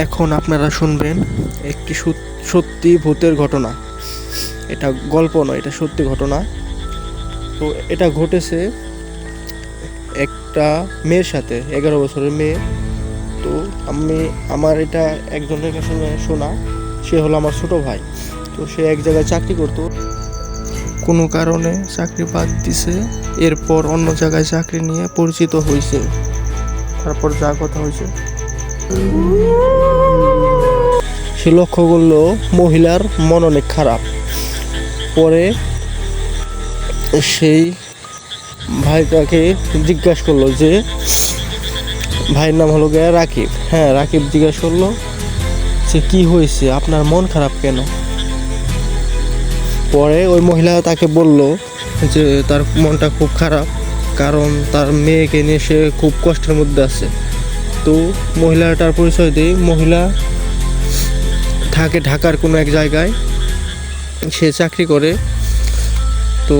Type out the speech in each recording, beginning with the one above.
এখন আপনারা শুনবেন একটি সত্যি ভূতের ঘটনা। এটা গল্প নয়, এটা সত্যি ঘটনা। তো এটা ঘটেছে একটা মেয়ের সাথে, 11 বছরের মেয়ে। তো আমার এটা একজনের কাছে শোনা। সে হলো আমার ছোট ভাই। তো সে এক জায়গায় চাকরি করতো, কোনো কারণে চাকরি বাদ দিছে। এরপর অন্য জায়গায় চাকরি নিয়ে পরিচিত হয়েছে। তারপর যা কথা হয়েছে, সে লক্ষ্য করলো মহিলার মন অনেক খারাপ। পরে সেই ভাইটাকে জিজ্ঞাসা করলো, যে ভাইয়ের নাম হলো গিয়ে রাকিব। হ্যাঁ, রাকিব জিজ্ঞাসা করলো যে কি হয়েছে, আপনার মন খারাপ কেন? পরে ওই মহিলা তাকে বলল যে তার মনটা খুব খারাপ, কারণ তার মেয়েকে নিয়ে সে খুব কষ্টের মধ্যে আছে। তো মহিলাটার পরিচয় দিই। মহিলা থাকে ঢাকার কোনো এক জায়গায়, সে চাকরি করে। তো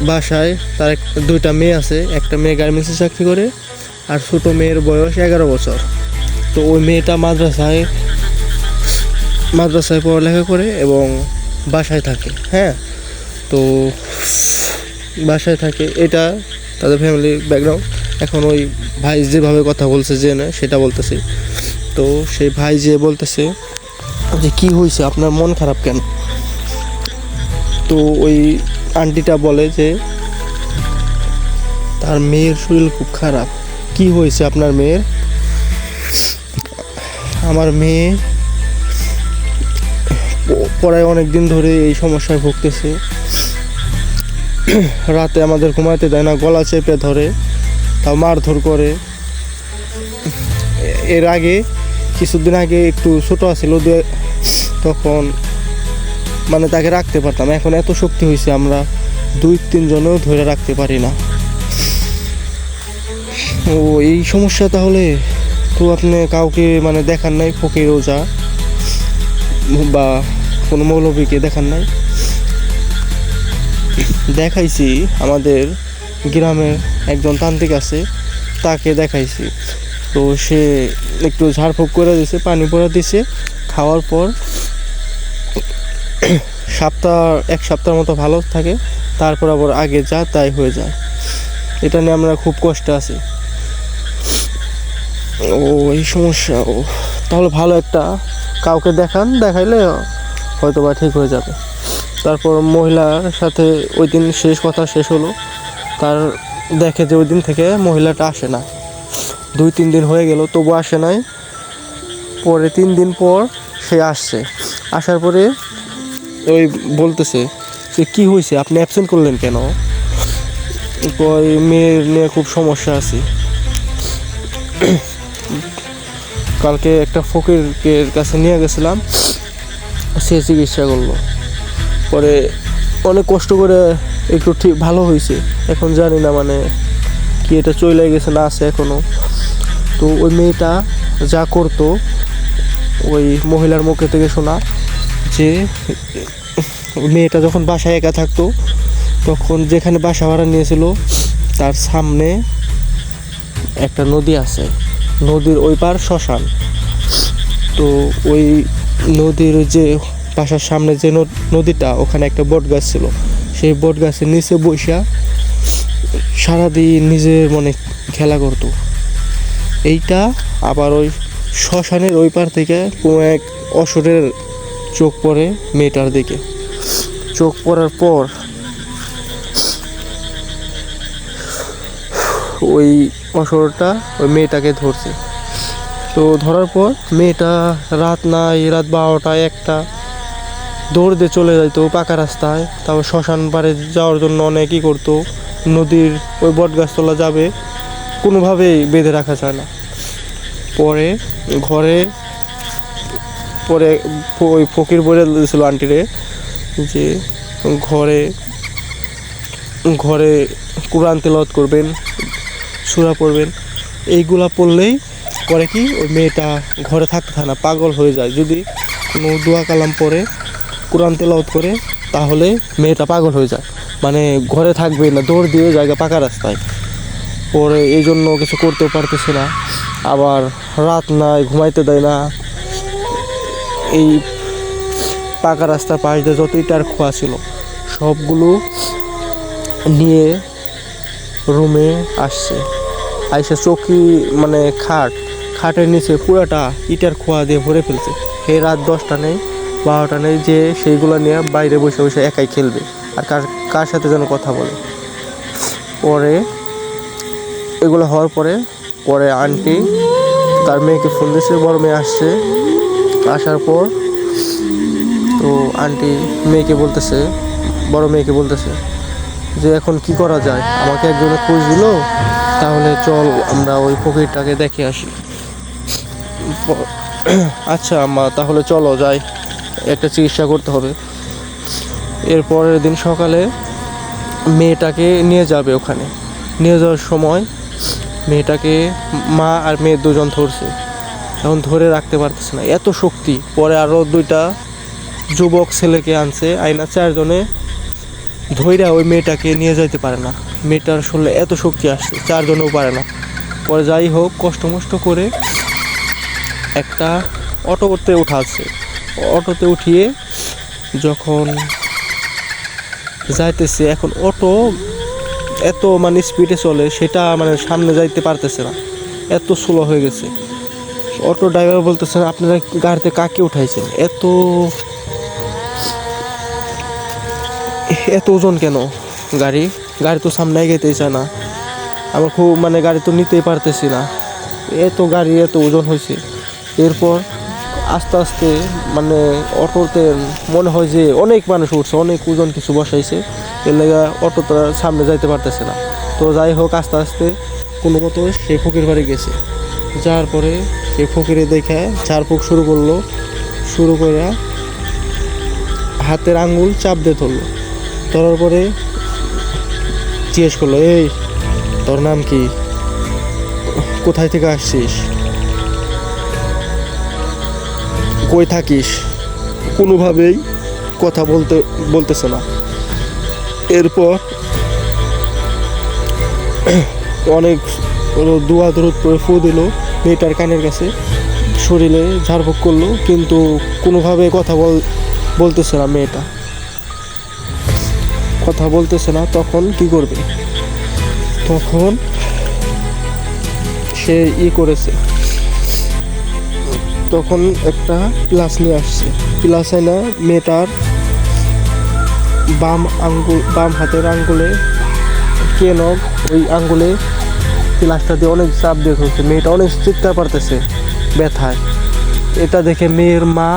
বাসায় তার দুইটা মেয়ে আছে। একটা মেয়ে গার্মেন্টসে চাকরি করে, আর ছোটো মেয়ের বয়স 11 বছর। তো ওই মেয়েটা মাদ্রাসায় পড়ালেখা করে এবং বাসায় থাকে। হ্যাঁ, তো বাসায় থাকে, এটা তাদের ফ্যামিলি ব্যাকগ্রাউন্ড। এখন ওই ভাই যেভাবে কথা বলছে যে না, সেটা বলতেছি। তো সেই ভাই যে বলতেছে যে কি হয়েছে, আপনার মন খারাপ কেন? তো ওই আন্টিটা বলে যে তার মেয়ের শরীর খুব খারাপ। কি হয়েছে আপনার মেয়ের? আমার মেয়ে প্রায় অনেক দিন ধরে এই সমস্যায় ভুগতেছে। রাতে আমাদের ঘুমাইতে দেয় না, গলা চেপে ধরে, তাও মারধর করে। এর আগে কিছুদিন আগে একটু ছোট আছিল, তখন মানে তাকে রাখতে পারতাম। এখন এত শক্তি হয়েছে, আমরা 2-3 জনেও ধরে রাখতে পারি না। ও এই সমস্যা তাহলে। তো আপনি কাউকে মানে দেখান নাই, ফকির ওজা বা কোনো মৌলবীকে দেখান নাই? দেখাইছি, আমাদের গ্রামের একজন তান্ত্রিক আছে, তাকে দেখাইছি। তো সে একটু ঝাড়ফুঁক করে দিছে, পানি পড়া দিছে। খাওয়ার পর এক সপ্তাহের মতো ভালো থাকে, তারপর আবার আগে যা তাই হয়ে যায়। এটা নিয়ে আমরা খুব কষ্টে আছি। ও এই সমস্যা। ও তাহলে ভালো একটা কাউকে দেখাইলে হয়তো বা ঠিক হয়ে যাবে। তারপর মহিলার সাথে ওই দিন কথা শেষ হলো। তার দেখে যে ওই দিন থেকে মহিলাটা আসে না। 2-3 দিন হয়ে গেল, তবু আসে নাই। পরে 3 দিন পর সে আসছে। আসার পরে ওই বলতেছে যে কি হয়েছে, আপনি অ্যাবসেন্ট করলেন কেন? ওই মেয়ের নিয়ে খুব সমস্যা আছে। কালকে একটা ফকিরের কাছে নিয়ে গেছিলাম, সে চিকিৎসা করলো। পরে অনেক কষ্ট করে একটু ঠিক ভালো হয়েছে। এখন জানি না মানে কি এটা চলে গেছে না আছে এখনও। তো ওই মেয়েটা যা করতো, ওই মহিলার মুখে থেকে শোনা যে মেয়েটা যখন বাসায় একা থাকতো, তখন যেখানে বাসা ভাড়া নিয়েছিল তার সামনে একটা নদী আছে, নদীর ওই পার শ্মশান। তো ওই নদীর যে বাসার সামনে যে নদীটা, ওখানে একটা বট গাছ ছিল। সেই বট গাছের নিচে বসা সারাদিন নিজের মনে খেলা করতো। এইটা আবার ওই শ্মশানের ওই পার থেকে কোনো এক অসুরের চোখ পড়ে মেয়েটার দিকে। চোখ পড়ার পর ওই অসুরটা ওই মেয়েটাকে ধরছে। তো ধরার পর মেয়েটা রাত 12টা 1টা দৌড় দিয়ে চলে যাইতো পাকা রাস্তায়। তারপর শ্মশান পাড়ে যাওয়ার জন্য অনেকই করতো। নদীর ওই বট গাছতলা যাবে, কোনোভাবেই বেঁধে রাখা যায় না। পরে ওই ফকির বলে দিয়েছিল আন্টিরে যে ঘরে কোরআন তেলাওয়াত করবেন, সূরা পড়বেন। এইগুলা পড়লেই পরে কি ওই মেয়েটা ঘরে থাকতে থাকে না, পাগল হয়ে যায়। যদি কোনো দোয়া কালাম পড়ে, কোরআন তেলাওয়াত করে, তাহলে মেয়েটা পাগল হয়ে যায়, মানে ঘরে থাকবে না, দৌড় দিয়ে জায়গা পাকা রাস্তায়। পরে এই জন্য কিছু করতেও পারতেছে না। আবার রাত নাই, ঘুমাইতে দেয় না, এই পাকা রাস্তার পাশ দিয়ে যত ইটার খোয়া ছিল সবগুলো নিয়ে রুমে আসছে। আইসে চৌকি মানে খাটের নিচে পুরাটা ইটার খোয়া দিয়ে ভরে ফেলছে। সেই রাত 10টা নেই 12টা নেই যে সেইগুলো নিয়ে বাইরে বসে বসে একাই খেলবে আর কার সাথে যেন কথা বলে। পরে এগুলো হওয়ার পরে আন্টি তার মেয়েকে ফোন দিয়েছে, বড় মেয়ে আসছে। আসার পর তো আন্টি বড় মেয়েকে বলতেছে যে এখন কি করা যায়, আমাকে একজনে খোঁজ দিল, তাহলে চল আমরা ওই ফকিরটাকে দেখে আসি। আচ্ছা আম্মা, তাহলে চলো যাই, একটা চিকিৎসা করতে হবে। এর পরের দিন সকালে মেয়েটাকে নিয়ে যাবে। ওখানে নিয়ে যাওয়ার সময় মেয়েটাকে মা আর মেয়ে দুজন ধরছে, এখন ধরে রাখতে পারতেছে না, এত শক্তি। পরে আরও 2টা যুবক ছেলেকে আনছে, আইনা 4 জনে ধইরা ওই মেয়েটাকে নিয়ে যাইতে পারে না। মেয়েটার শরীরে এত শক্তি আসছে, 4 জনেও পারে না। পরে যাই হোক কষ্ট করে একটা অটোতে উঠাচ্ছে। অটোতে উঠিয়ে যখন যাইতেছে, এখন অটো এত মানে স্পিডে চলে, সেটা মানে সামনে যাইতে পারতেছে না, এত স্লো হয়ে গেছে। অটো ড্রাইভার বলতেছে আপনারা গাড়িতে কাকে উঠাইছেন, এত ওজন কেন? গাড়ি তো সামনে এগোতেই চায় না। আমার খুব মানে গাড়ি তো নিতেই পারতেছি না, এত ওজন হয়েছে। এরপর আস্তে আস্তে মানে অটোতে মনে হয় যে অনেক মানুষ উঠছে, অনেক ওজন কিছু বসাইছে, এর লেগে অটোটা সামনে যাইতে পারতেছে না। তো যাই হোক আস্তে আস্তে কোনো মতো সেই ফকির বাড়ি গেছে। যাওয়ার পরে সেই ফকিরে দেখে ঝাড়ফুঁক শুরু করে হাতের আঙ্গুল চাপ দিয়ে ধরলো। ধরার পরে জিজ্ঞেস করলো, এই তোর নাম কি, কোথায় থেকে আসছিস, কই থাকিস? কোনোভাবেই কথা বলতেছে না। এরপর অনেক দোয়া দরুদ করে ফু দিল মেয়েটার কানের কাছে, শরীরে ঝাড়ফুঁক করলো, কিন্তু কোনোভাবে কথা বলতেছে না। মেয়েটা কথা বলতেছে না। তখন কি করবে? তখন সে করেছে, তখন একটা প্লাস নিয়ে আসছে। প্লাস না মেয়েটার বাম হাতের আঙ্গুলে ওই আঙ্গুলে প্লাসটা দিয়ে অনেক চাপ দিয়ে ধরছে। মেয়েটা অনেক চিৎকার পারতেছে ব্যথায়। এটা দেখে মেয়ের মা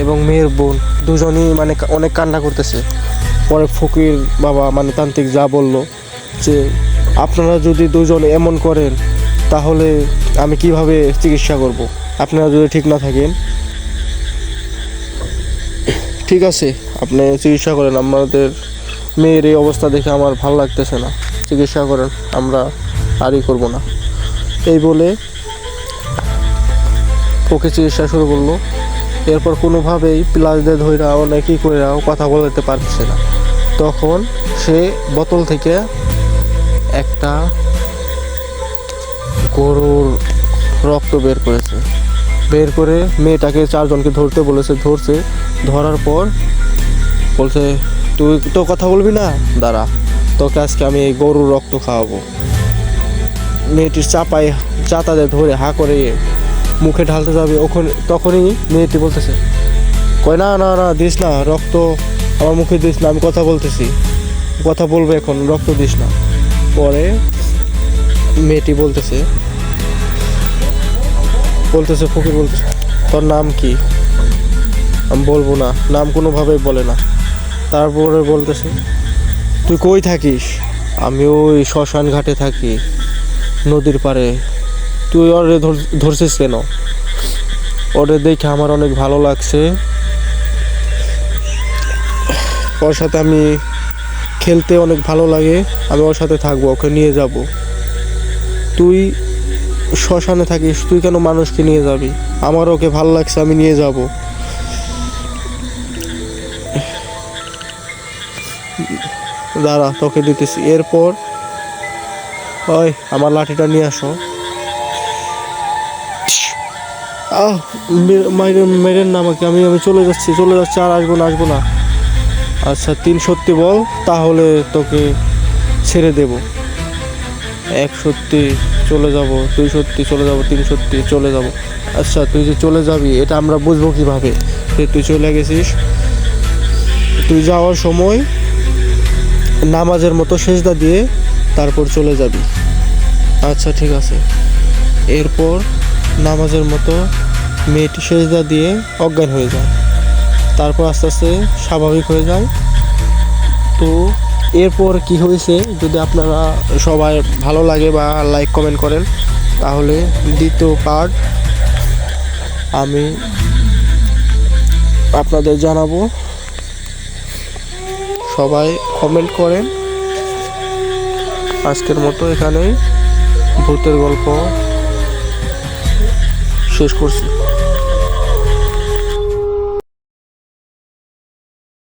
এবং মেয়ের বোন দুজনই মানে অনেক কান্না করতেছে। পরে ফকির বাবা মানে তান্ত্রিক যা বলল যে আপনারা যদি দুজনে এমন করেন তাহলে আমি কিভাবে চিকিৎসা করব, আপনারা যদি ঠিক না থাকেন, ঠিক আছে আপনি চিকিৎসা করেন, আমাদের মেয়ের এই অবস্থা দেখে আমার ভালো লাগতেছে না, চিকিৎসা করেন, আমরা আরই করব না। এই বলে ওকে চিকিৎসা শুরু করলো। এরপর কোনোভাবেই প্লাস দিয়ে ধইরা অনেকই করে কথা বলতে পারছে না। তখন সে বোতল থেকে একটা গরুর রক্ত বের করে মেয়েটাকে 4 জনকে ধরতে বলেছে। ধরার পর বলছে তুই তো কথা বলবি না, দাঁড়া, তোকে আজকে আমি এই গরুর রক্ত খাওয়াবো। মেয়েটির চাপায় চাতা দিয়ে ধরে হা করে মুখে ঢালতে যাবে, তখনই মেয়েটি বলতেছে, কয় না না না দিস না, রক্ত আমার মুখে দিস না, আমি কথা বলতেছি, কথা বলবো এখন, রক্ত দিস না। পরে মেয়েটি বলতেছে ফকির বলতেছে তোর নাম কি? আমি বলবো না, নাম কোনোভাবেই বলে না। তারপরে বলতেছে তুই কই থাকিস? আমি ওই শ্মশান ঘাটে থাকি, নদীর পাড়ে। তুই ওরে ধরছিস কেন? ওরে দেখে আমার অনেক ভালো লাগছে, ওর সাথে আমি খেলতে অনেক ভালো লাগে, আমি ওর সাথে থাকবো, ওকে নিয়ে যাব। তুই শ্মশানে থাকিস, তুই কেন মানুষকে নিয়ে যাবি? আমার ওকে ভালো লাগছে, আমি নিয়ে যাব। দাঁড়া তোকে দিতেছি। এরপর ওই আমার লাঠিটা নিয়ে আসো। মেরেন না আমাকে, আমি চলে যাচ্ছি, আর আসবো না। আচ্ছা 3 সত্যি বল, তাহলে তোকে ছেড়ে দেব। 1 সত্যি চলে যাব, 2 সত্যি চলে যাব, 3 সত্যি চলে যাব। আচ্ছা তুই যে চলে যাবি এটা আমরা বুঝবো কিভাবে যে তুই চলে গেছিস? তুই যাওয়ার সময় নামাজের মতো সেজদা দিয়ে তারপর চলে যাবি। আচ্ছা ঠিক আছে। এরপর নামাজের মতো মেয়েটি সেজদা দিয়ে অজ্ঞান হয়ে যায়, তারপর আস্তে আস্তে স্বাভাবিক হয়ে যায়। তো এরপর কি হয়েছে যদি আপনারা সবাই ভালো লাগে বা লাইক কমেন্ট করেন, তাহলে দ্বিতীয় পার্ট আমি আপনাদের জানাবো। সবাই কমেন্ট করেন। আজকের মতো এখানেই ভূতের গল্প শেষ করছি।